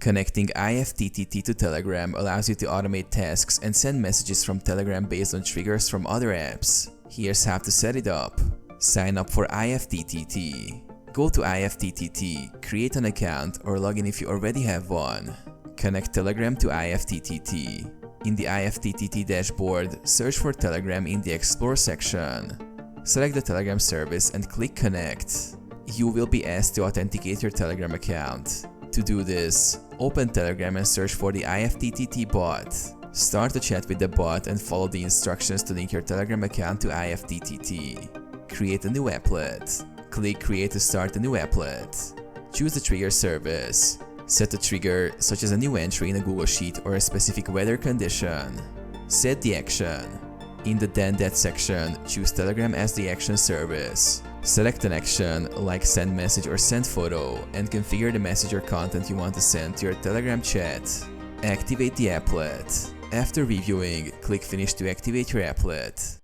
Connecting IFTTT to Telegram allows you to automate tasks and send messages from Telegram based on triggers from other apps. Here's how to set it up. Sign up for IFTTT. Go to IFTTT, create an account or log in if you already have one. Connect Telegram to IFTTT. In the IFTTT dashboard, search for Telegram in the Explore section. Select the Telegram service and click Connect. You will be asked to authenticate your Telegram account. To do this, open Telegram and search for the IFTTT bot. Start the chat with the bot and follow the instructions to link your Telegram account to IFTTT. Create a new applet. Click Create to start a new applet. Choose the trigger service. Set a trigger, such as a new entry in a Google Sheet or a specific weather condition. Set the action. In the Then That section, choose Telegram as the action service. Select an action, like send message or send photo, and configure the message or content you want to send to your Telegram chat. Activate the applet. After reviewing, click Finish to activate your applet.